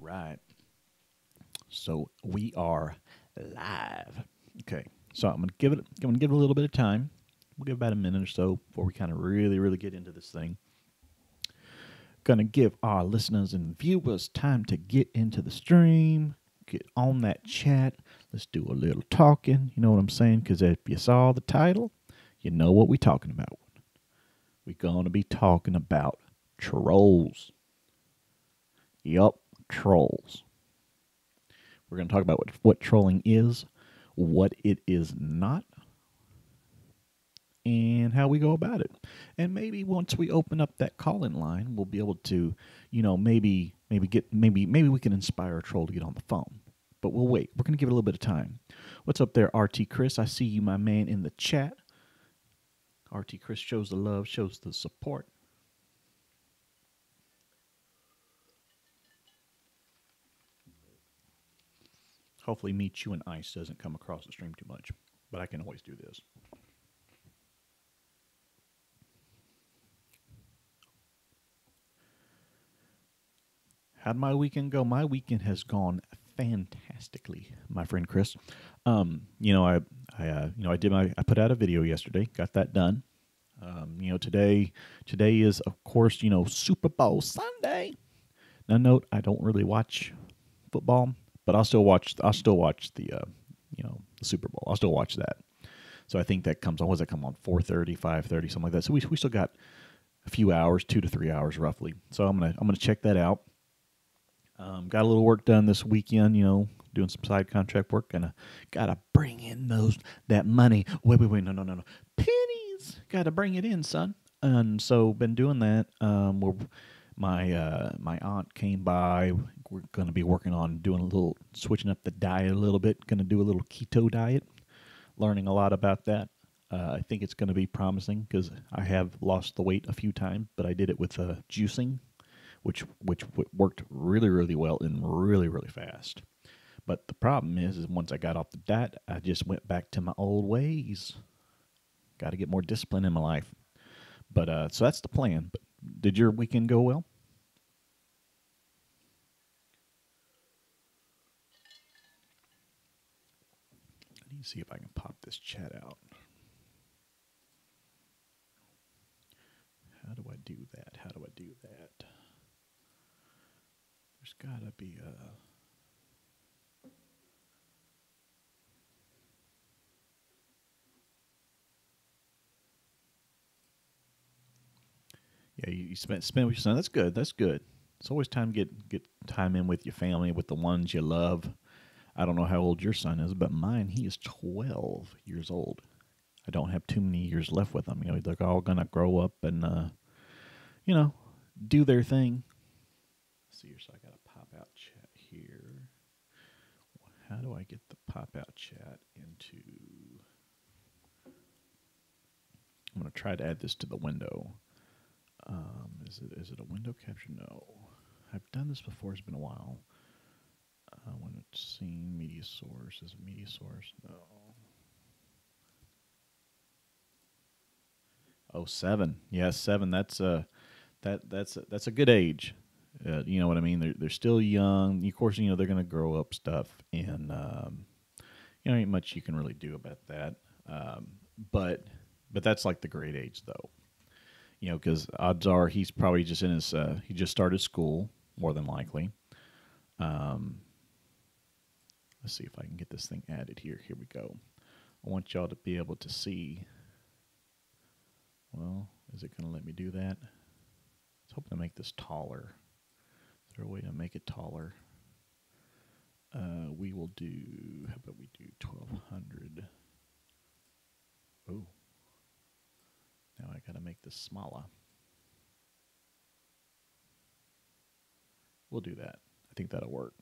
right. So we are live. Okay. So I'm gonna give it a little bit of time. We'll give about a minute or so before we kind of really get into this thing. Gonna give our listeners and viewers time to get into the stream, get on that chat. Let's do a little talking. You know what I'm saying? Because if you saw the title, you know what we're talking about. We're gonna be talking about trolls. Yup, trolls. We're going to talk about what trolling is, what it is not, and how we go about it. And maybe once we open up that call-in line, we'll be able to, maybe we can inspire a troll to get on the phone. But we'll wait. We're going to give it a little bit of time. What's up there, RT Chris? I see you, my man, in the chat. RT Chris shows the love, shows the support. Hopefully me chewing ice doesn't come across the stream too much, but I can always do this. How'd my weekend go? My weekend has gone fantastically, my friend Chris. I put out a video yesterday, got that done. Today is of course, Super Bowl Sunday. Now note, I don't really watch football, but I'll still watch the the Super Bowl. I'll still watch that. So I think that comes on. What does that come on? 4:30, 5:30, something like that. So we still got a few hours, 2 to 3 hours roughly. So I'm gonna check that out. Got a little work done this weekend. Doing some side contract work. Gotta bring in that money. Wait, no. Pennies. Gotta bring it in, son. And so been doing that. My aunt came by. We're going to be working on switching up the diet a little bit. Going to do a little keto diet. Learning a lot about that. I think it's going to be promising because I have lost the weight a few times, but I did it with juicing, which worked really well and really fast. But the problem is once I got off the diet, I just went back to my old ways. Got to get more discipline in my life. But so that's the plan. But did your weekend go well? I need to see if I can pop this chat out. How do I do that? There's got to be a... Yeah, you spend with your son. That's good. It's always time to get time in with your family, with the ones you love. I don't know how old your son is, but mine, he is 12 years old. I don't have too many years left with them. They're all going to grow up and, do their thing. Let's see here, so I got a pop-out chat here. How do I get the pop-out chat into... I'm going to try to add this to the window. Is it a window capture? No. I've done this before. It's been a while. When it's seen media source. Is it media source? No. Oh, 7. Yeah, 7. That's a good age. You know what I mean? They're still young. Of course, they're going to grow up stuff, and ain't much you can really do about that. But that's like the great age, though. Because odds are he's probably just in his, he just started school, more than likely. Let's see if I can get this thing added here. Here we go. I want y'all to be able to see. Well, is it going to let me do that? I was hoping to make this taller. Is there a way to make it taller? We will do, how about we do 1200? Oh. Now I got to make this smaller. We'll do that. I think that'll work.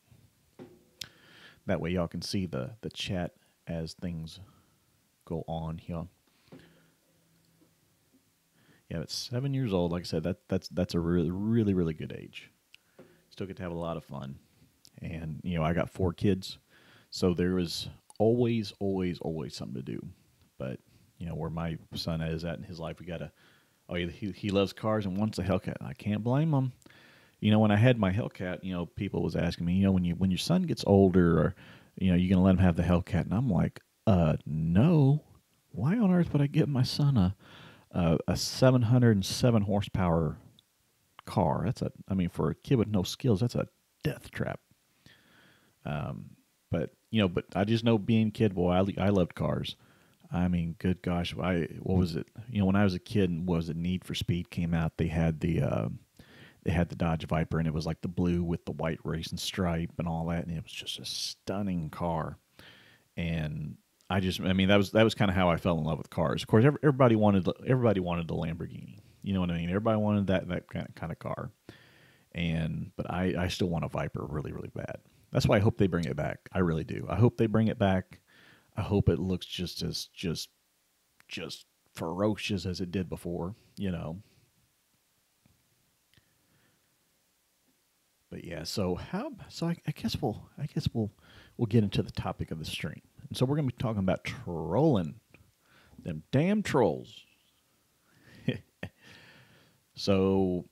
That way y'all can see the chat as things go on here. Yeah, it's 7 years old. Like I said, that's a really good age. Still get to have a lot of fun. And, I got 4 kids. So there is always something to do. But where my son is at in his life, we gotta. Oh, he loves cars and wants a Hellcat. I can't blame him. when I had my Hellcat, people was asking me, when your son gets older, or you gonna let him have the Hellcat, and I'm like, no. Why on earth would I give my son a 707 horsepower car? For a kid with no skills, that's a death trap. But I just know, being kid boy, I loved cars. I mean, good gosh, what was it? When I was a kid, and was it Need for Speed came out, they had the Dodge Viper, and it was like the blue with the white racing stripe and all that, and it was just a stunning car. And that was kind of how I fell in love with cars. Of course, everybody wanted the Lamborghini. You know what I mean? Everybody wanted that kind of car. But I still want a Viper really, really bad. That's why I hope they bring it back. I really do. I hope they bring it back. I hope it looks just as ferocious as it did before. But yeah, I guess we'll get into the topic of the stream. And so we're going to be talking about trolling, them damn trolls. So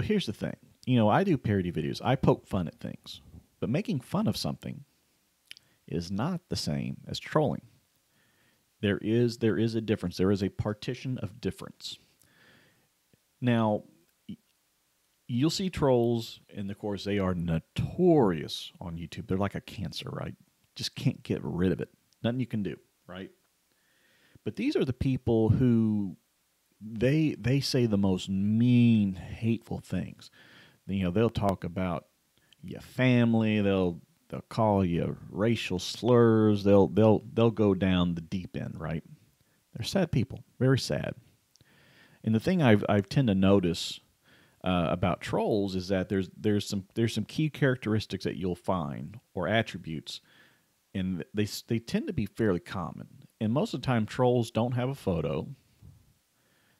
here's the thing. I do parody videos. I poke fun at things. But making fun of something is not the same as trolling. There is a difference. There is a partition of difference. Now, you'll see trolls, and of course, they are notorious on YouTube. They're like a cancer, right? Just can't get rid of it. Nothing you can do, right? But these are the people who they say the most mean, hateful things. They'll talk about your family. They'll call you racial slurs. They'll go down the deep end, right? They're sad people, very sad. And the thing I've tend to notice about trolls is that there's some key characteristics that you'll find, or attributes, and they tend to be fairly common. And most of the time, trolls don't have a photo.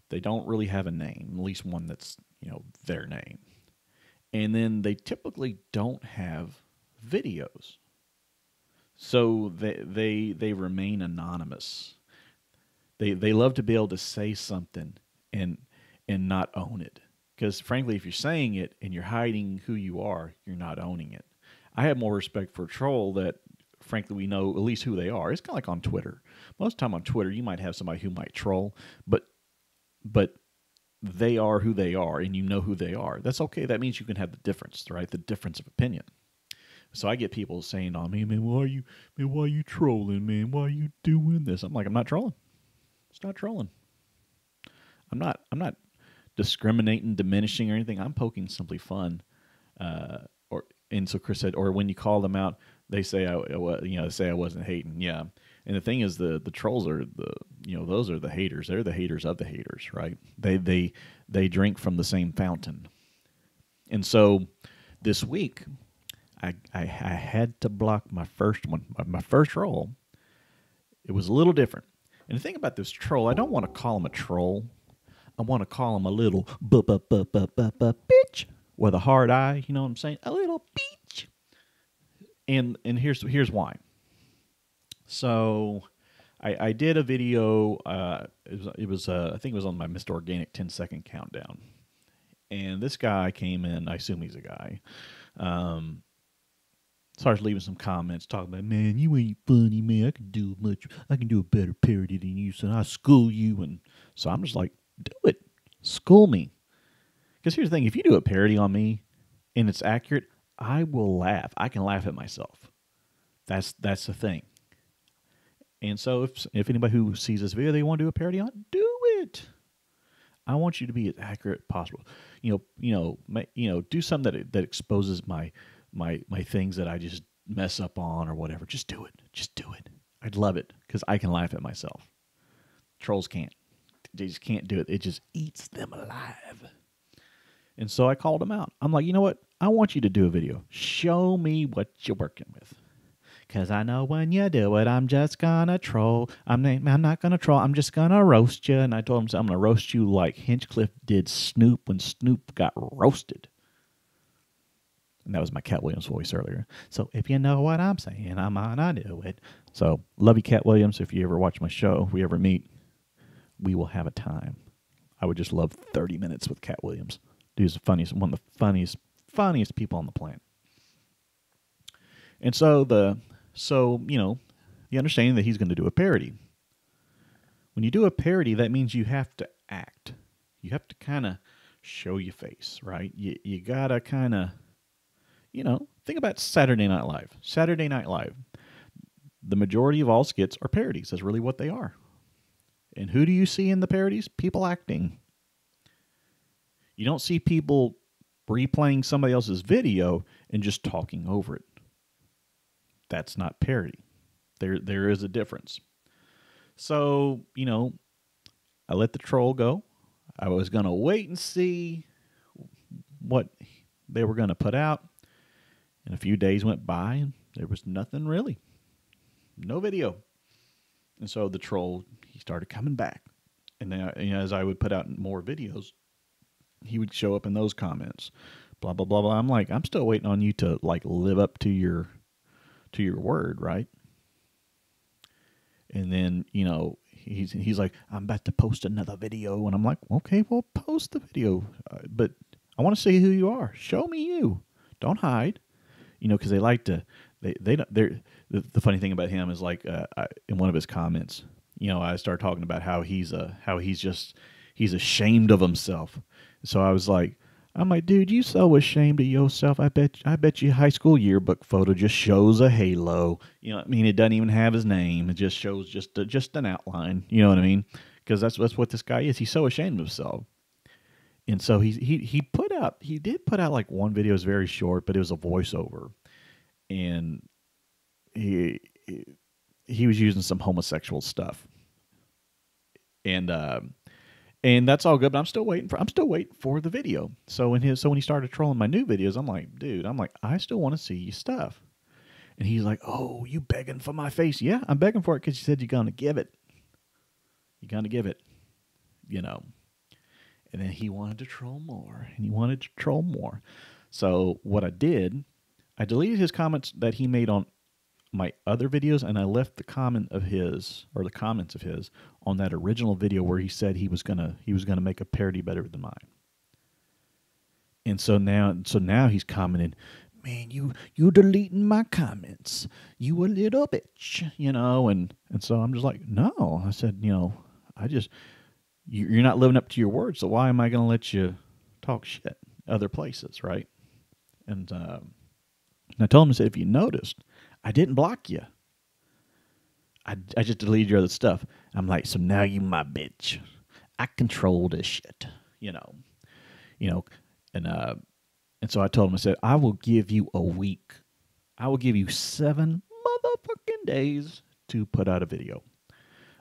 They don't really have a name, at least one that's their name. And then they typically don't have videos, so they remain anonymous. They love to be able to say something and not own it. Because frankly, if you're saying it and you're hiding who you are, you're not owning it. I have more respect for a troll that, frankly, we know at least who they are. It's kind of like on Twitter. Most of the time on Twitter, you might have somebody who might troll, but they are who they are, and you know who they are. That's okay. That means you can have the difference, right? The difference of opinion. So I get people saying on me, man, why are you trolling, man? Why are you doing this? I'm like, I'm not trolling. It's not trolling. I'm not discriminating, diminishing, or anything. I'm poking simply fun. And so Chris said, or when you call them out, they say I wasn't hating. Yeah. And the thing is, the trolls are those are the haters. They're the haters of the haters, right? They drink from the same fountain. And so this week, I had to block my first one, my first troll. It was a little different. And the thing about this troll, I don't want to call him a troll. I want to call him a little bitch with a hard eye. You know what I'm saying? A little bitch. And here's why. So I did a video. It was I think it was on my Mr. Organic 10-second countdown. And this guy came in. I assume he's a guy. Starts leaving some comments talking about, man, you ain't funny, man. I can do a better parody than you, so I'll school you. And so I'm just like, do it. School me. Because here's the thing, if you do a parody on me and it's accurate, I will laugh. I can laugh at myself. That's the thing. And so if anybody who sees this video they want to do a parody on, do it. I want you to be as accurate as possible. Do something that exposes my things that I just mess up on or whatever. Just do it. Just do it. I'd love it because I can laugh at myself. Trolls can't. They just can't do it. It just eats them alive. And so I called them out. I'm like, you know what? I want you to do a video. Show me what you're working with. Because I know when you do it, I'm just going to troll. I'm not going to troll. I'm just going to roast you. And I told him, so I'm going to roast you like Hinchcliffe did Snoop when Snoop got roasted. And that was my Cat Williams voice earlier. So if you know what I'm saying, I'm going to do it. So love you, Cat Williams. If you ever watch my show, if we ever meet, we will have a time. I would just love 30 minutes with Cat Williams. Dude's the funniest, one of the funniest people on the planet. And so the understanding that he's going to do a parody. When you do a parody, that means you have to act. You have to kind of show your face, right? You got to kind of, think about Saturday Night Live. Saturday Night Live. The majority of all skits are parodies. That's really what they are. And who do you see in the parodies? People acting. You don't see people replaying somebody else's video and just talking over it. That's not parody. There is a difference. So, I let the troll go. I was going to wait and see what they were going to put out. And a few days went by and there was nothing really. No video. And so the troll, he started coming back. And then, as I would put out more videos, he would show up in those comments. Blah, blah, blah, blah. I'm like, I'm still waiting on you to live up to your word, right? And then, he's like, I'm about to post another video. And I'm like, okay, well, post the video. But I want to see who you are. Show me you. Don't hide. Because they like to, the funny thing about him is like, in one of his comments, I started talking about how he's ashamed of himself. So I'm like, dude, you so ashamed of yourself. I bet your high school yearbook photo just shows a halo. It doesn't even have his name. It just shows just an outline. You know what I mean? Because that's what this guy is. He's so ashamed of himself. And so he did put out like one video. It was very short, but it was a voiceover, and he was using some homosexual stuff, and that's all good. But I'm still waiting for the video. So when he started trolling my new videos, I'm like, dude, I still want to see your stuff. And he's like, oh, you begging for my face? Yeah, I'm begging for it because you said you're gonna give it. You're gonna give it, And then he wanted to troll more, and he wanted to troll more. So what I did, I deleted his comments that he made on my other videos, and I left the comments of his on that original video where he said he was gonna make a parody better than mine. And so now he's commenting, man, you deleting my comments, you a little bitch, and so I'm just like, no, I said, you're not living up to your word, so why am I going to let you talk shit other places, right? And I told him, I said, if you noticed, I didn't block you. I just deleted your other stuff. I'm like, so now you my bitch. I control this shit, and so I told him, I said, I will give you a week. I will give you 7 motherfucking days to put out a video.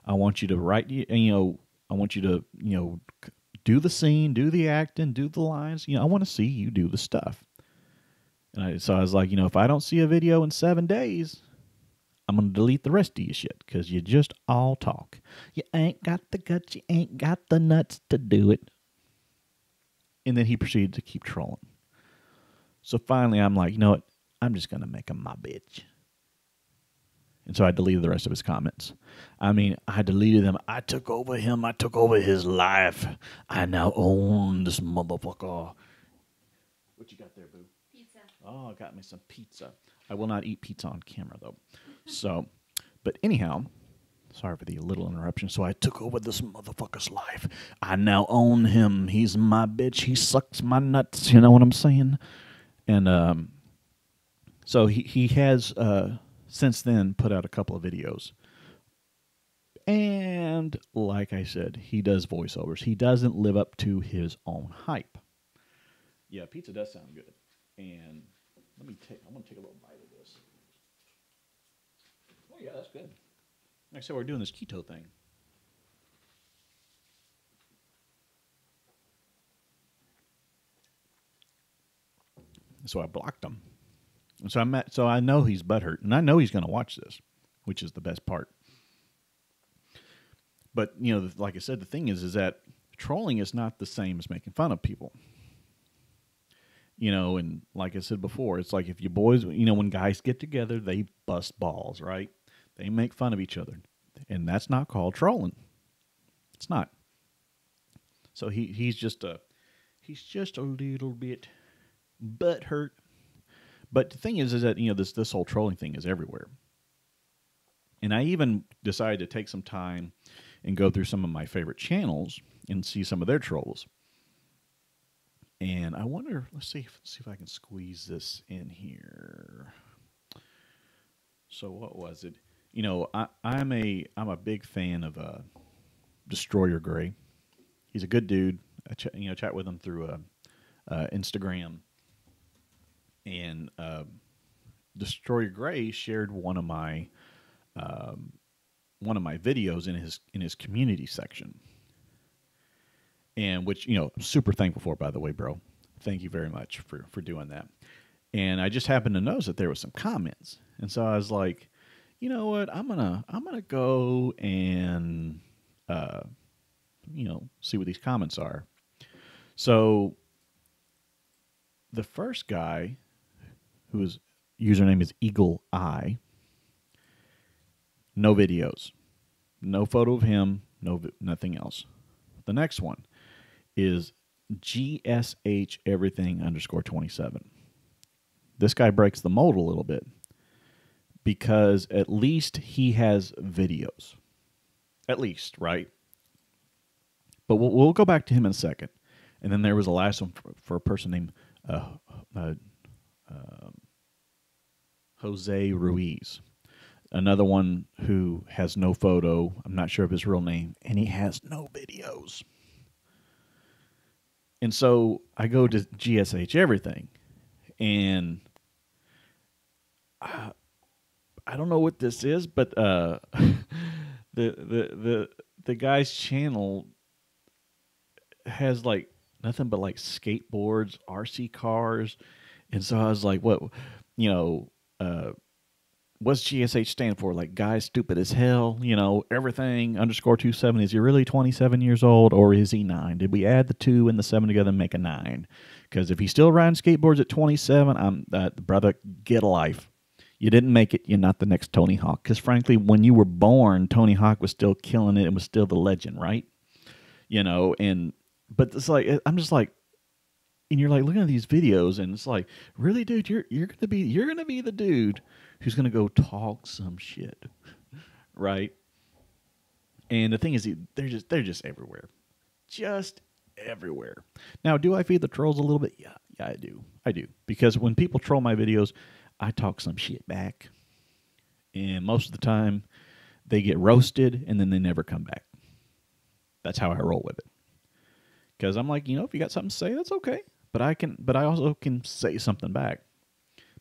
I want you to write, I want you to, do the scene, do the acting, do the lines. I want to see you do the stuff. And so I was like, if I don't see a video in 7 days, I'm going to delete the rest of your shit because you just all talk. You ain't got the guts, you ain't got the nuts to do it. And then he proceeded to keep trolling. So finally, I'm like, you know what? I'm just going to make him my bitch. And so I deleted the rest of his comments. I deleted them. I took over him. I took over his life. I now own this motherfucker. What you got there, boo? Pizza. Oh, I got me some pizza. I will not eat pizza on camera, though. So, but anyhow, sorry for the little interruption. So I took over this motherfucker's life. I now own him. He's my bitch. He sucks my nuts. You know what I'm saying? And so he has... since then, put out a couple of videos. And like I said, he does voiceovers. He doesn't live up to his own hype. Yeah, pizza does sound good. And I'm going to take a little bite of this. Oh, yeah, that's good. Like I said, we're doing this keto thing. So I blocked him. And so I know he's butthurt, and I know he's going to watch this, which is the best part. But, like I said, the thing is that trolling is not the same as making fun of people. And like I said before, it's like if you boys, when guys get together, they bust balls, right? They make fun of each other. And that's not called trolling. It's not. So he's just He's just a little bit butthurt. But the thing is that this whole trolling thing is everywhere. And I even decided to take some time and go through some of my favorite channels and see some of their trolls. And I wonder, let's see if I can squeeze this in here. So what was it? I'm a big fan of Destroyer Gray. He's a good dude. I chat with him through Instagram. And Destroyer Gray shared one of my videos in his community section, and which I'm super thankful for, by the way, bro. Thank you very much for doing that. And I just happened to notice that there was some comments, and so I was like, you know what, I'm gonna go and see what these comments are. So the first guy, whose username is Eagle Eye, no videos, no photo of him, nothing else. The next one is GSH everything _27. This guy breaks the mold a little bit because at least he has videos. At least, right? But we'll go back to him in a second. And then there was a last one for a person named Jose Ruiz. Another one who has no photo. I'm not sure of his real name. And he has no videos. And so I go to GSH everything. And I don't know what this is, but the guy's channel has like nothing but like skateboards, RC cars, and so I was like, what, what's GSH stand for? Like, guy stupid as hell, everything _27. Is he really 27 years old, or is he 9? Did we add the 2 and the 7 together and make a 9? Because if he's still riding skateboards at 27, brother, get a life. You didn't make it. You're not the next Tony Hawk. Because frankly, when you were born, Tony Hawk was still killing it and was still the legend, right? But it's like, I'm just like, and you're like looking at these videos, and it's like, really, dude, you're gonna be the dude who's gonna go talk some shit, right? And the thing is, they're just everywhere, just everywhere. Now, do I feed the trolls a little bit? Yeah, I do, because when people troll my videos, I talk some shit back, and most of the time, they get roasted, and then they never come back. That's how I roll with it. Because I'm like, if you got something to say, that's okay. But I also can say something back.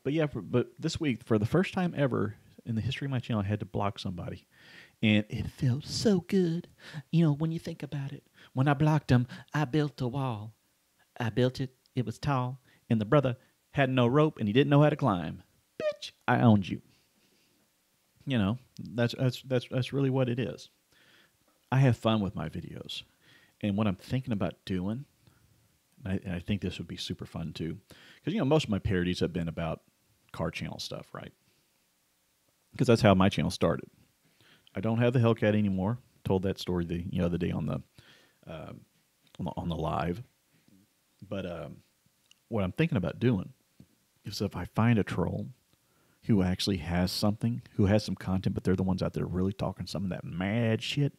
But yeah, but this week, for the first time ever in the history of my channel, I had to block somebody. And it felt so good. When you think about it. When I blocked him, I built a wall. I built it. It was tall. And the brother had no rope, and he didn't know how to climb. Bitch, I owned you. That's really what it is. I have fun with my videos. And what I'm thinking about doing, and I think this would be super fun too, because most of my parodies have been about car channel stuff, right? Because that's how my channel started. I don't have the Hellcat anymore. Told that story the other day on the live. But what I'm thinking about doing is, if I find a troll who actually has something, who has some content, but they're the ones out there really talking some of that mad shit,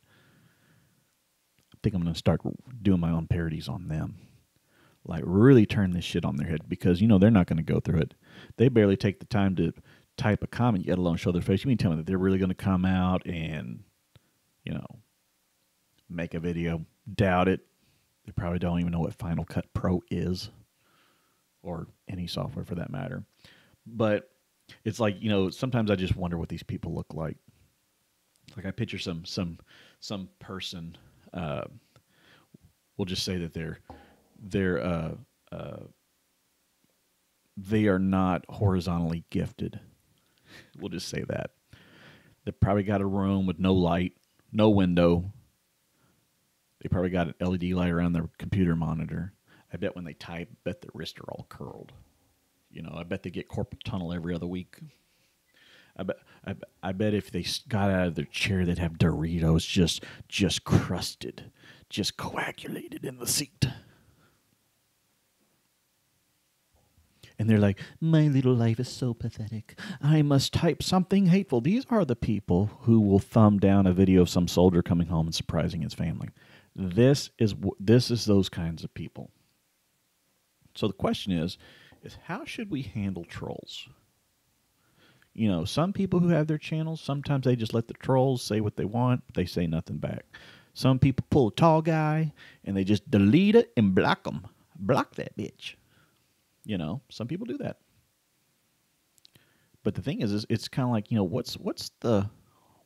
I think I'm going to start doing my own parodies on them. Like, really turn this shit on their head, because, they're not going to go through it. They barely take the time to type a comment, let alone show their face. You mean tell me that they're really going to come out and, make a video? Doubt it. They probably don't even know what Final Cut Pro is, or any software for that matter. But it's like, sometimes I just wonder what these people look like. Like, I picture some person. We'll just say that they are not horizontally gifted. We'll just say that. They probably got a room with no light, no window. They probably got an LED light around their computer monitor. I bet when they type, their wrists are all curled. I bet they get carpal tunnel every other week. I bet if they got out of their chair, they'd have Doritos just crusted, just coagulated in the seat. And they're like, my little life is so pathetic. I must type something hateful. These are the people who will thumb down a video of some soldier coming home and surprising his family. This is those kinds of people. So the question is how should we handle trolls? You know, some people who have their channels, sometimes they just let the trolls say what they want. They say nothing back. Some people pull a tall guy and they just delete it and block them. Block that bitch. You know, some people do that. But the thing is it's kind of like, you know, what's the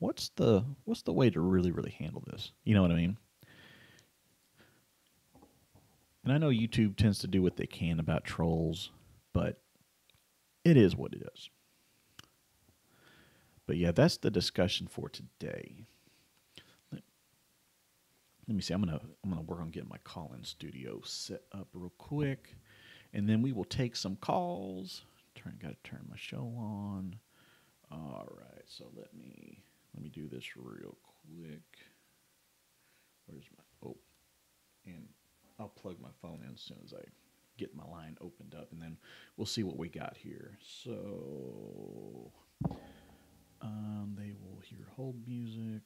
way to really handle this? You know what I mean? And I know YouTube tends to do what they can about trolls, but it is what it is. But yeah, that's the discussion for today. Let me see. I'm gonna work on getting my call-in studio set up real quick, and then we will take some calls. Got to turn my show on. All right. So let me do this real quick. Where's my and I'll plug my phone in as soon as I get my line opened up, and then we'll see what we got here. So they will hear hold music.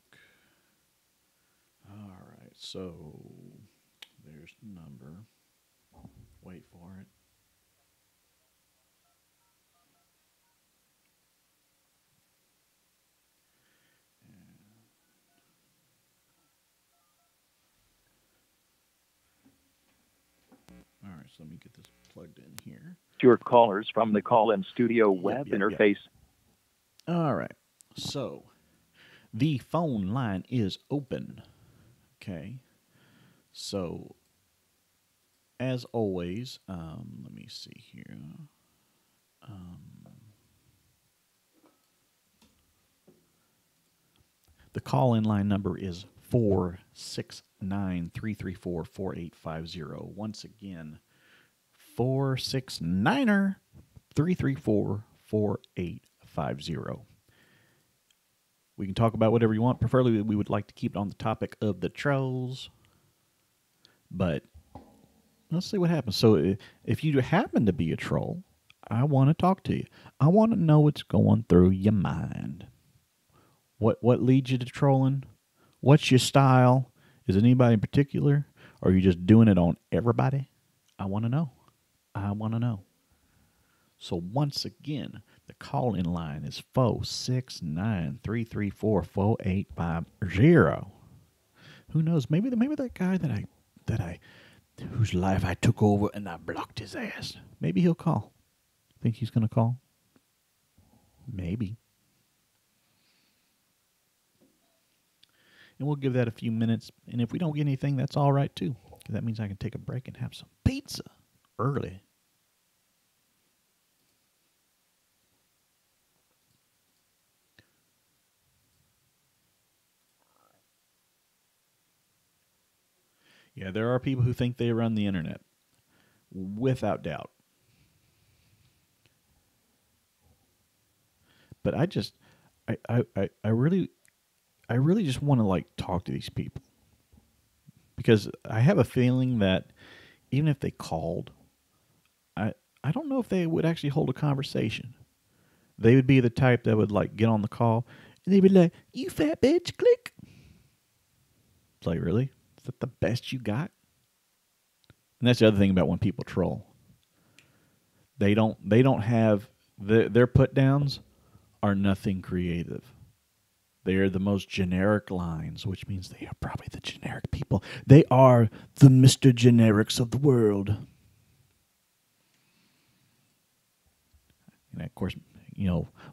All right, so there's the number. Wait for it. All right, so let me get this plugged in here. Your callers from the call-in studio web interface. All right, so the phone line is open. Okay, so as always, let me see here. The call-in line number is 469-334-4850. Once again, 469-334-4850. We can talk about whatever you want. Preferably, we would like to keep it on the topic of the trolls. But let's see what happens. So if you happen to be a troll, I want to talk to you. I want to know what's going through your mind. What leads you to trolling? What's your style? Is it anybody in particular? Or are you just doing it on everybody? I want to know. I want to know. So once again, the call-in line is 469-334-4850. Who knows? Maybe that guy that I whose life I took over and I blocked his ass. Maybe he'll call. Think he's going to call? Maybe. And we'll give that a few minutes. And if we don't get anything, that's all right, too. Because that means I can take a break and have some pizza early. Yeah, there are people who think they run the internet. Without doubt. But I really just want to talk to these people, because I have a feeling that even if they called, I don't know if they would actually hold a conversation. They would be the type that would get on the call and they'd be like, "You fat bitch, click." It's like, really? Is that the best you got? And that's the other thing about when people troll. They don't have their put downs are nothing creative. They are the most generic lines, which means they are probably the generic people. They are the Mr. Generics of the world. And of course,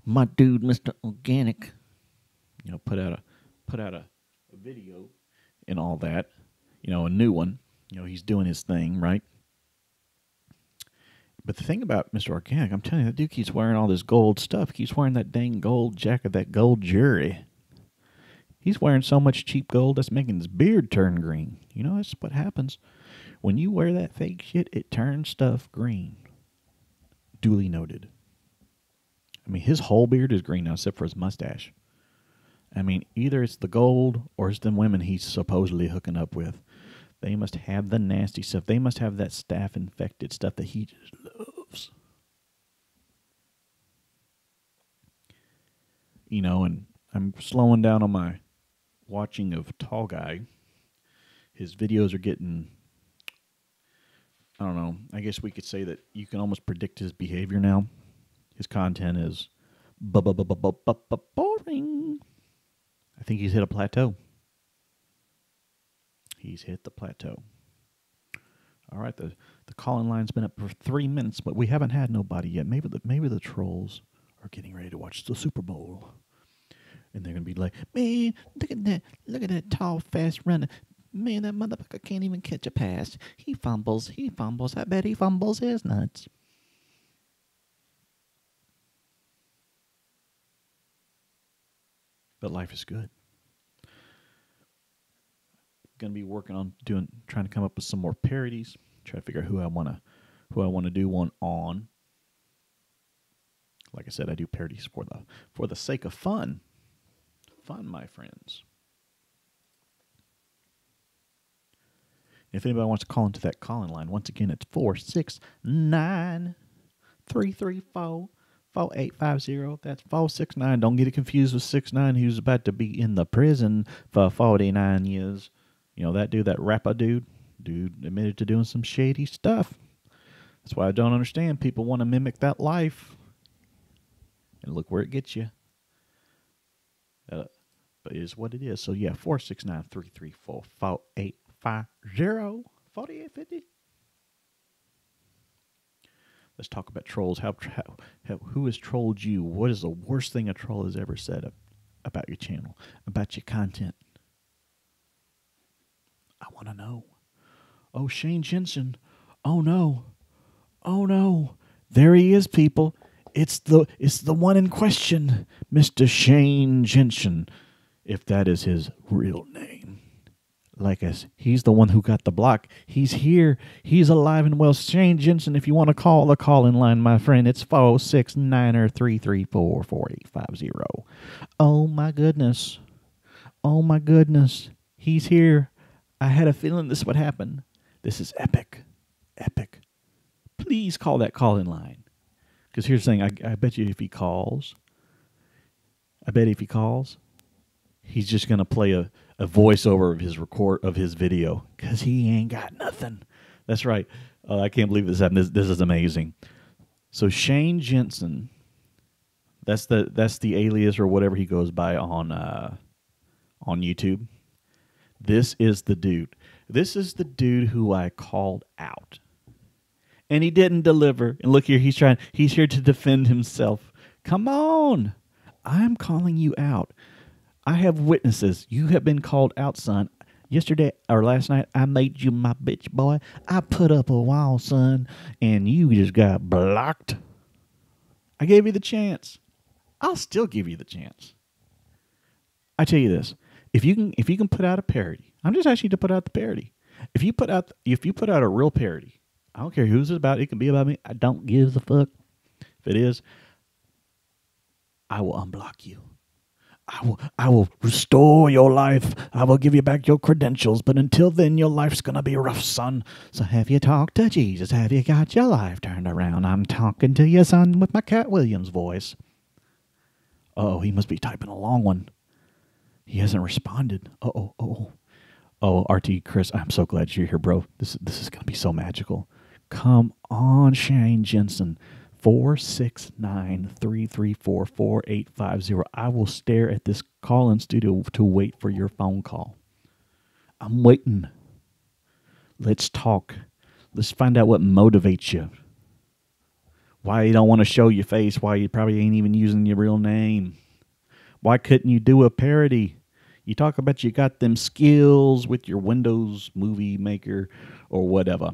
my dude, Mr. Organic, put out a video and all that, a new one. He's doing his thing, right? But the thing about Mr. Organic, I'm telling you, that dude keeps wearing all this gold stuff. Keeps wearing that dang gold jacket, that gold jewelry. He's wearing so much cheap gold that's making his beard turn green. That's what happens. When you wear that fake shit, it turns stuff green. Duly noted. I mean, his whole beard is green now, except for his mustache. I mean, either it's the gold or it's the women he's supposedly hooking up with. They must have the nasty stuff. They must have that staph-infected stuff that he just loves. and I'm slowing down on my watching of Tall Guy. His videos are getting, I don't know, I guess we could say that you can almost predict his behavior now. His content is boring. I think he's hit a plateau. He's hit the plateau. All right, the call-in line's been up for 3 minutes, but we haven't had nobody yet. Maybe the trolls are getting ready to watch the Super Bowl, and they're gonna be like, "Man, look at that tall, fast runner. Man, that motherfucker can't even catch a pass. He fumbles. I bet he fumbles his nuts." But life is good. Going to be working on trying to come up with some more parodies. Try to figure out who I want to do one on. Like I said, I do parodies for the sake of fun. Fun, my friends. If anybody wants to call into that call-in line, once again, it's 469-334-4850. That's 469. Don't get it confused with 69, who's about to be in the prison for 49 years. You know, that dude, that rapper dude admitted to doing some shady stuff. That's why I don't understand. People want to mimic that life. And look where it gets you. But it is what it is. So, yeah, 469-334-4850. 4850. Let's talk about trolls. Who has trolled you? What is the worst thing a troll has ever said about your channel, about your content? I want to know. Oh, Shane Jensen. Oh no. There he is, people. It's the one in question, Mr. Shane Jensen, if that is his real name. Like us, he's the one who got the block. He's here. He's alive and well. Shane Jensen, if you want to call the call-in line, my friend, it's 469-334-4850. Oh my goodness. He's here. I had a feeling this would happen. This is epic. Please call that call-in line. Because here's the thing, I bet you if he calls, he's just going to play a voiceover of his video. Because he ain't got nothing. That's right. I can't believe this happened. This is amazing. So Shane Jensen, that's the alias or whatever he goes by on YouTube. This is the dude. This is the dude who I called out. And he didn't deliver. And look here, he's here to defend himself. Come on. I'm calling you out. I have witnesses. You have been called out, son. Yesterday or last night, I made you my bitch boy. I put up a wall, son, and you just got blocked. I gave you the chance. I'll still give you the chance. I tell you this. If you can put out a parody, I'm just asking you to put out the parody. If you put out a real parody, I don't care who's it about. It can be about me. I don't give a fuck. If it is, I will unblock you. I will restore your life. I will give you back your credentials. But until then, your life's gonna be rough, son. So have you talked to Jesus? Have you got your life turned around? I'm talking to you, son, with my Cat Williams voice. Oh, he must be typing a long one. He hasn't responded. Oh, RT Chris, I'm so glad you're here, bro. This is gonna be so magical. Come on, Shane Jensen. 469-334-4850. I will stare at this call-in studio to wait for your phone call. I'm waiting. Let's talk. Let's find out what motivates you. Why you don't want to show your face. Why you probably ain't even using your real name. Why couldn't you do a parody? You talk about you got them skills with your Windows Movie Maker or whatever.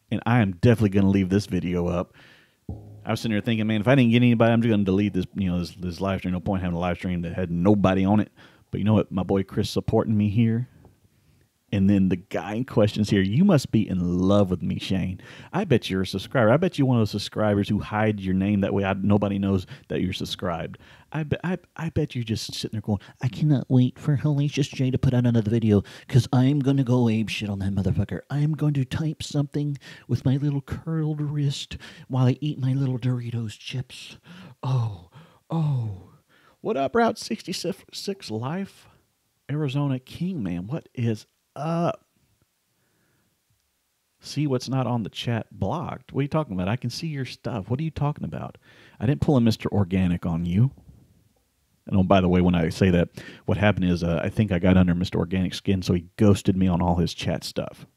And I am definitely going to leave this video up. I was sitting there thinking, man, if I didn't get anybody, I'm just going to delete this, this live stream. No point having a live stream that had nobody on it. But you know what? My boy Chris supporting me here. And then the guy in questions here, you must be in love with me, Shane. I bet you're a subscriber. I bet you're one of those subscribers who hide your name. That way nobody knows that you're subscribed. I bet you're just sitting there going, I cannot wait for Hellacious J to put out another video because I'm going to go ape shit on that motherfucker. I'm going to type something with my little curled wrist while I eat my little Doritos chips. Oh. What up, Route 66 Life, Arizona King, man? What is up? See what's not on the chat blocked. What are you talking about? I can see your stuff. What are you talking about? I didn't pull a Mr. Organic on you. And oh, by the way, when I say that, what happened is I think I got under Mr. Organic's skin, so he ghosted me on all his chat stuff.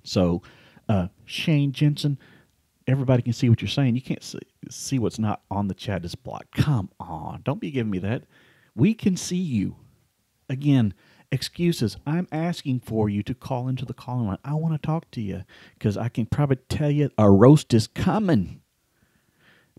So, Shane Jensen, everybody can see what you're saying. You can't see what's not on the chat is blocked. Come on. Don't be giving me that. We can see you. Again, excuses. I'm asking for you to call into the calling line. I want to talk to you because I can probably tell you a roast is coming.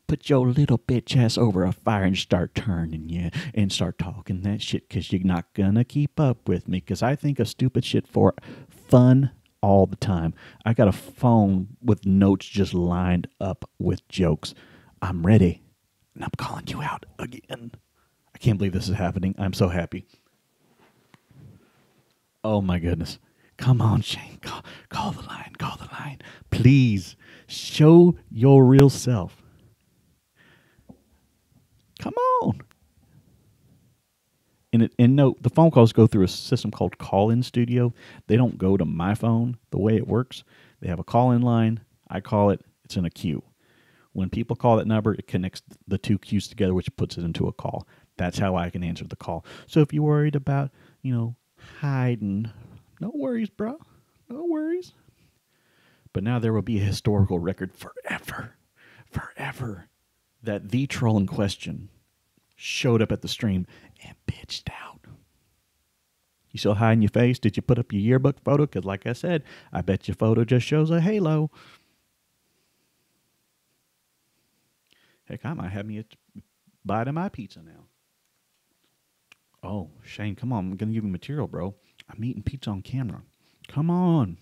Put your little bitch ass over a fire and start turning you and start talking that shit because you're not going to keep up with me because I think of stupid shit for fun all the time. I got a phone with notes just lined up with jokes. I'm ready, and I'm calling you out again. I can't believe this is happening. I'm so happy. Oh, my goodness. Come on, Shane. Call the line. Call the line. Please show your real self. Come on. And no, the phone calls go through a system called Call-In Studio. They don't go to my phone. The way it works, they have a call-in line. I call it. It's in a queue. When people call that number, it connects the two queues together, which puts it into a call. That's how I can answer the call. So if you're worried about, hiding, no worries, bro. No worries. But now there will be a historical record forever that the troll in question showed up at the stream and bitched out. You still hiding your face? Did you put up your yearbook photo? Because like I said, I bet your photo just shows a halo. Heck, I might have me a bite of my pizza now. Oh, Shane, come on. I'm going to give you material, bro. I'm eating pizza on camera. Come on.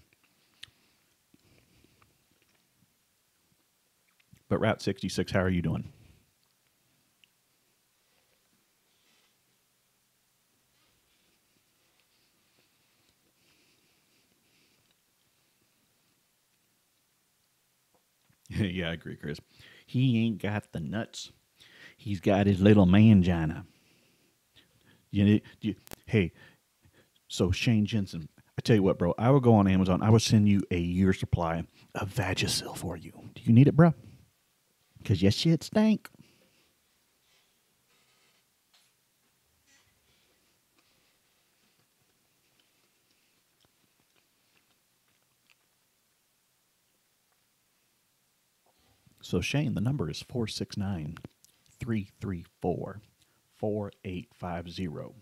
But Route 66, how are you doing? Yeah, I agree, Chris. He ain't got the nuts. He's got his little mangina. Hey, so Shane Jensen, I tell you what, bro. I will go on Amazon. I will send you a year supply of Vagisil for you. Do you need it, bro? Because your shit stank. So, Shane, the number is 469-334-4850.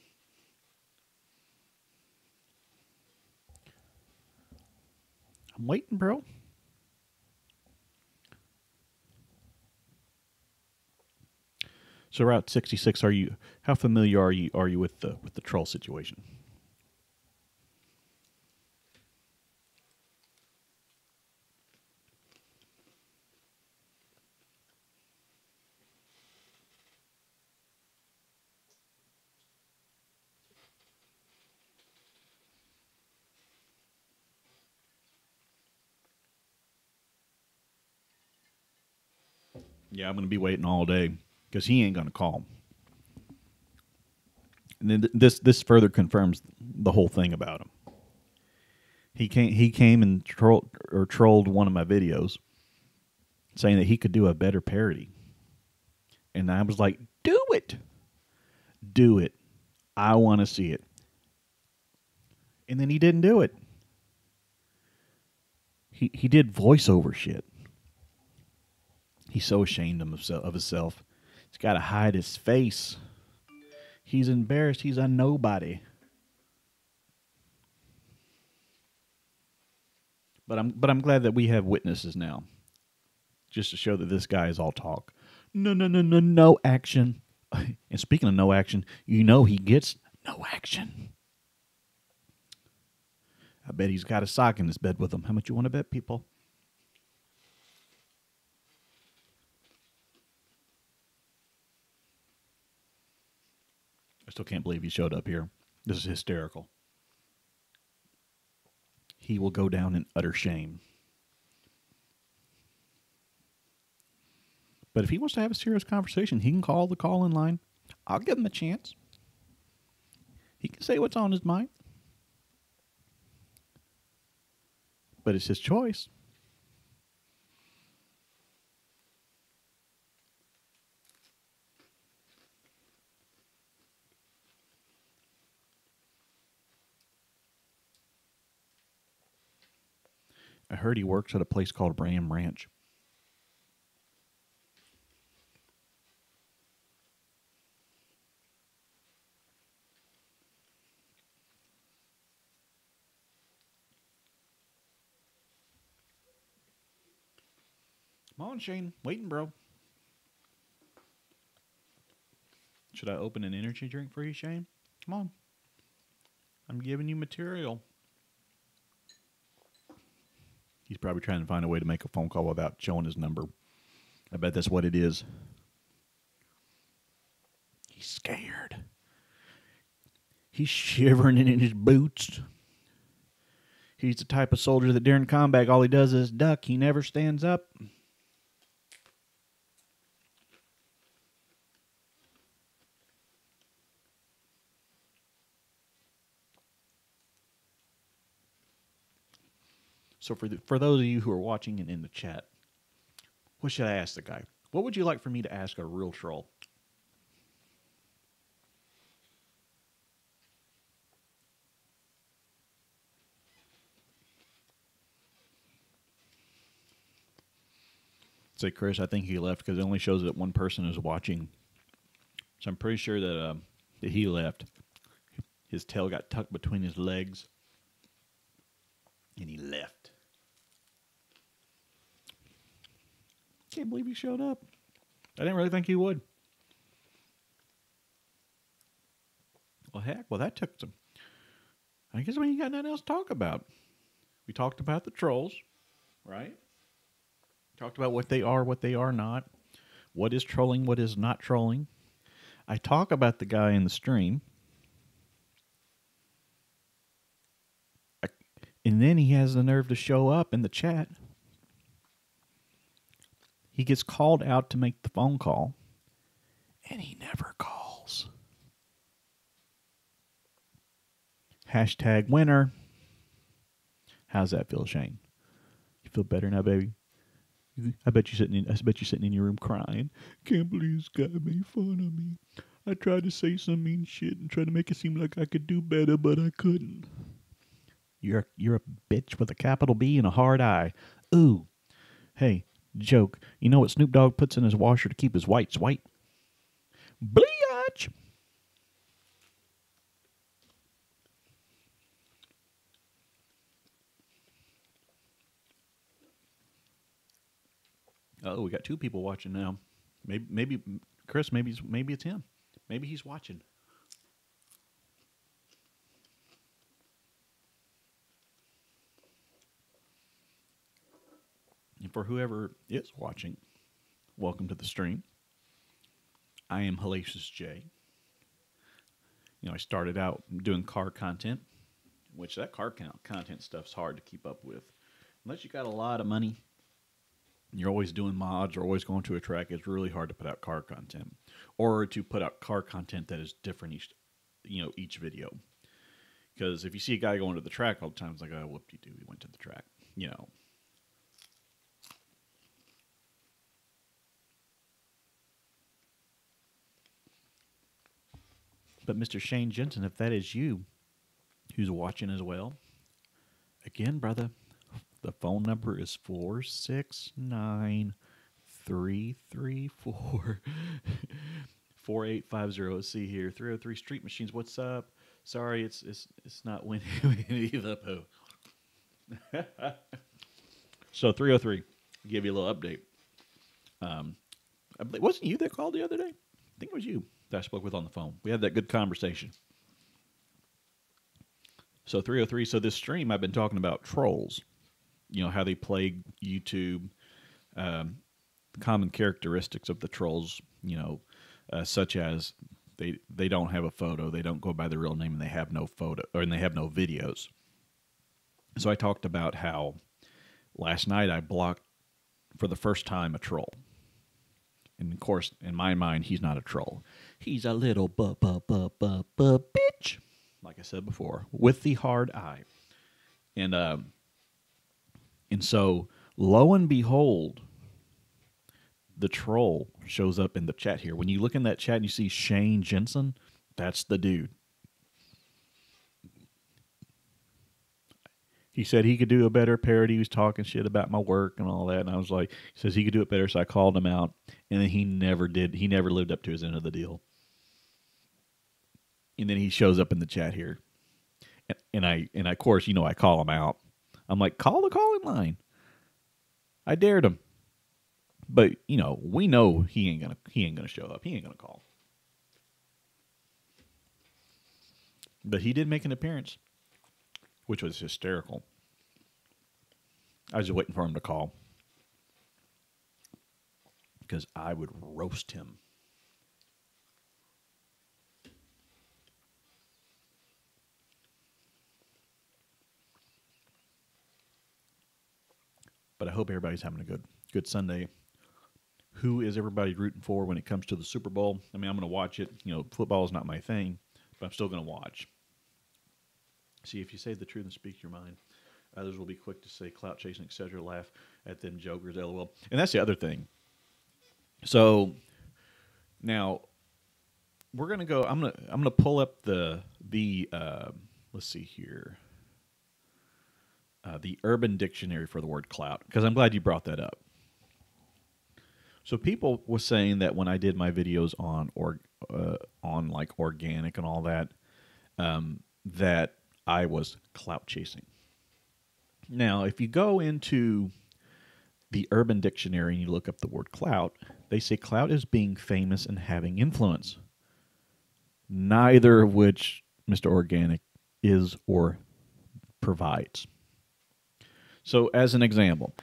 I'm waiting, bro. So, Route 66, how familiar are you with the troll situation? Yeah, I'm going to be waiting all day because he ain't going to call. And then this further confirms the whole thing about him. He came and trolled one of my videos, saying that he could do a better parody, and I was like, "Do it, do it! I want to see it." And then he didn't do it. He did voiceover shit. He's so ashamed of himself. He's got to hide his face. He's embarrassed. He's a nobody. But I'm glad that we have witnesses now, just to show that this guy is all talk. No action. And speaking of no action, he gets no action. I bet he's got a sock in his bed with him. How much you want to bet, people? I still can't believe he showed up here. This is hysterical. He will go down in utter shame. But if he wants to have a serious conversation, he can call the call-in line. I'll give him a chance. He can say what's on his mind. But it's his choice. I heard he works at a place called Ram Ranch. Come on, Shane. Waiting, bro. Should I open an energy drink for you, Shane? Come on. I'm giving you material. He's probably trying to find a way to make a phone call without showing his number. I bet that's what it is. He's scared. He's shivering in his boots. He's the type of soldier that during combat, all he does is duck. He never stands up. So for those of you who are watching and in the chat, what should I ask the guy? What would you like for me to ask a real troll? Say, Chris, I think he left because it only shows that one person is watching. So I'm pretty sure that he left. His tail got tucked between his legs, and he left. Can't believe he showed up. I didn't really think he would. Well, heck, that took some. I guess we ain't got nothing else to talk about. We talked about the trolls, right? Talked about what they are not. What is trolling, what is not trolling. I talk about the guy in the stream. And then he has the nerve to show up in the chat. He gets called out to make the phone call, and he never calls. Hashtag winner. How's that feel, Shane? You feel better now, baby? I bet you're sitting in your room crying. Can't believe this guy made fun of me. I tried to say some mean shit and try to make it seem like I could do better, but I couldn't. You're a bitch with a capital B and a hard I. Ooh. Hey, joke. You know what Snoop Dogg puts in his washer to keep his whites white? Bleach. Oh, we got two people watching now. Maybe Chris. Maybe it's him. Maybe he's watching. And for whoever is watching, welcome to the stream. I am Hellacious J. You know, I started out doing car content, which that car content stuff's hard to keep up with. Unless you got a lot of money, you're always doing mods or always going to a track, it's really hard to put out car content. Or to put out car content that is different each video. Because if you see a guy going to the track all the time, it's like, oh, whoop-de-doo, he went to the track. You know. But Mr. Shane Jensen, if that is you who's watching as well, again, brother, the phone number is 469-334-4850. Let's see here. 303 Street Machines, what's up? Sorry, it's not Winnie the Pooh. So 303, give you a little update. Wasn't you that called the other day? I think it was you that I spoke with on the phone. We had that good conversation. So 303, so this stream I've been talking about trolls. You know, how they plague YouTube, common characteristics of the trolls, such as they don't have a photo, they don't go by their real name, and they have no photo, and they have no videos. So I talked about how last night I blocked, for the first time, a troll. And of course, in my mind, he's not a troll. He's a little bitch, like I said before, with the hard eye. And so, lo and behold, the troll shows up in the chat here. When you look in that chat and you see Shane Jensen, that's the dude. He said he could do a better parody. He was talking shit about my work and all that. And I was like, he says he could do it better. So I called him out. And then he never did. He never lived up to his end of the deal. And then he shows up in the chat here. And I of course, I call him out. I'm like, call the calling line. I dared him. But, we know he ain't gonna show up. He ain't gonna call. But he did make an appearance, which was hysterical. I was just waiting for him to call because I would roast him. But I hope everybody's having a good Sunday. Who is everybody rooting for when it comes to the Super Bowl? I mean, I'm going to watch it. Football is not my thing, but I'm still going to watch. See, if you say the truth and speak your mind, others will be quick to say clout chasing, etc. Laugh at them jokers, lol. And that's the other thing. So now we're going to go. I'm going to pull up the let's see here. The Urban Dictionary for the word clout, because I'm glad you brought that up. So people were saying that when I did my videos on like organic and all that, that I was clout chasing. Now, if you go into the Urban Dictionary and you look up the word clout, they say clout is being famous and having influence. Neither of which Mr. Organic is or provides. So, as an example,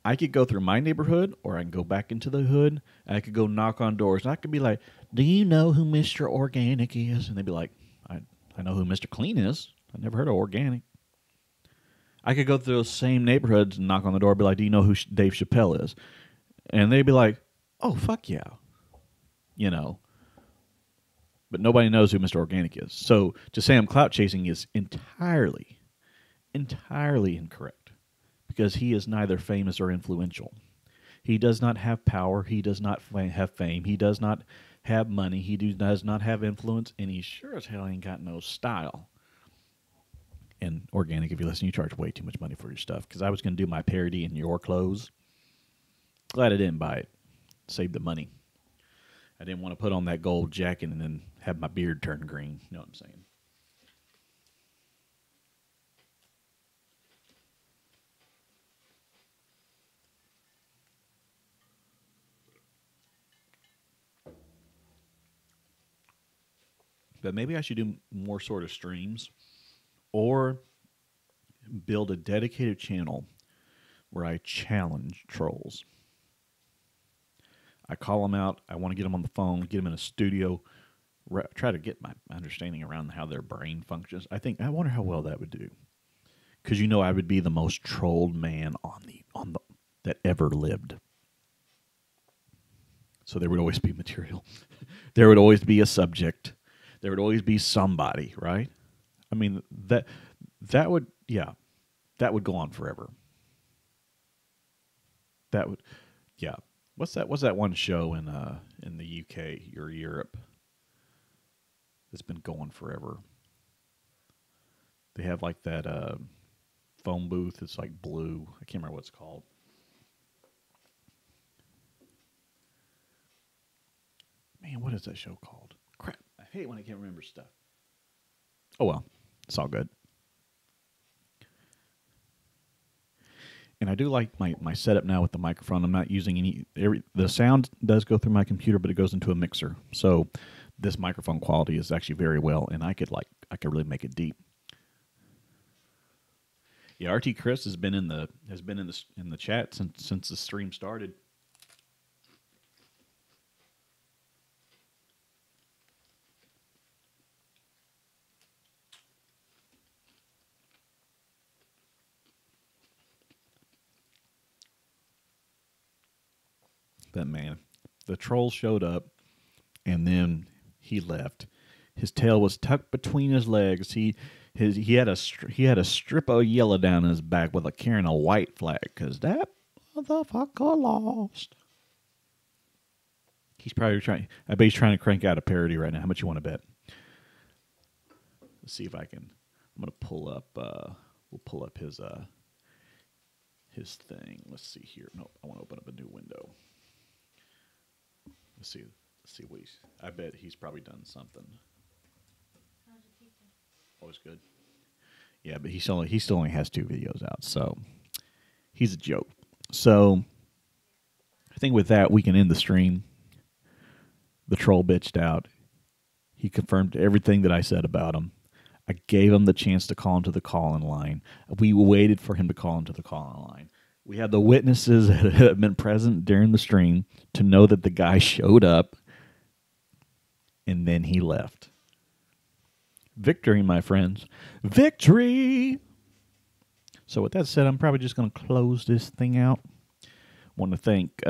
I could go through my neighborhood, or I can go back into the hood, and I could go knock on doors, and I could be like, do you know who Mr. Organic is? And they'd be like, I know who Mr. Clean is. I never heard of Organic. I could go through those same neighborhoods and knock on the door and be like, do you know who Dave Chappelle is? And they'd be like, oh, fuck yeah. But nobody knows who Mr. Organic is. So to say I'm clout chasing is entirely incorrect. Because he is neither famous or influential. He does not have power. He does not have fame. He does not have money. He does not have influence. And he sure as hell ain't got no style. And Organic, if you listen, you charge way too much money for your stuff. Because I was going to do my parody in your clothes. Glad I didn't buy it. Save the money. I didn't want to put on that gold jacket and then have my beard turn green. You know what I'm saying? But maybe I should do more sort of streams or build a dedicated channel where I challenge trolls. I call them out. I want to get them on the phone, get them in a studio, try to get my understanding around how their brain functions. I wonder how well that would do. Because I would be the most trolled man on the that ever lived. So there would always be material. There would always be a subject. There would always be somebody, right? I mean, that would go on forever. That would, yeah. What's that one show in the UK or Europe that's been going forever? They have like that phone booth. It's like blue. I can't remember what it's called. Man, what is that show called? Crap. I hate when I can't remember stuff. Oh, well. It's all good. And I do like my setup now with the microphone. I'm not using the sound does go through my computer, but it goes into a mixer. So this microphone quality is actually very well, and I could really make it deep. Yeah, RT Chris has been in the chat since the stream started. But man, the troll showed up, and then he left. His tail was tucked between his legs. He had a strip of yellow down his back with carrying a white flag because that motherfucker lost. He's probably trying. I bet he's trying to crank out a parody right now. How much you want to bet? Let's see if I can. I'm gonna pull up. We'll pull up his thing. Let's see here. Nope. I want to open up a new window. Let's see what he's. I bet he's probably done something. Always good. Yeah, but he still only has 2 videos out, so he's a joke. So I think with that we can end the stream. The troll bitched out. He confirmed everything that I said about him. I gave him the chance to call into the call-in line. We waited for him to call into the call-in line. We had the witnesses that had been present during the stream to know that the guy showed up, and then he left. Victory, my friends. Victory! So with that said, I'm probably just going to close this thing out. Want to thank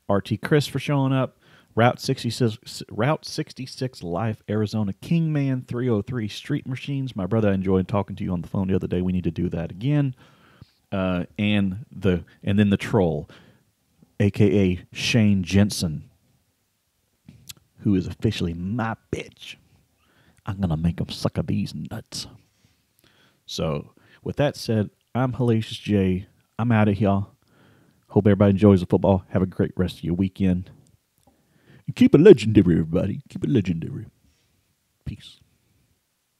RT Chris for showing up. Route 66 Life, Arizona, Kingman 303 Street Machines. My brother, I enjoyed talking to you on the phone the other day. We need to do that again. And then the troll, a.k.a. Shane Jensen, who is officially my bitch. I'm going to make him suck of these nuts. So, with that said, I'm Hellacious J. I'm out of here. Hope everybody enjoys the football. Have a great rest of your weekend. And keep it legendary, everybody. Keep it legendary. Peace.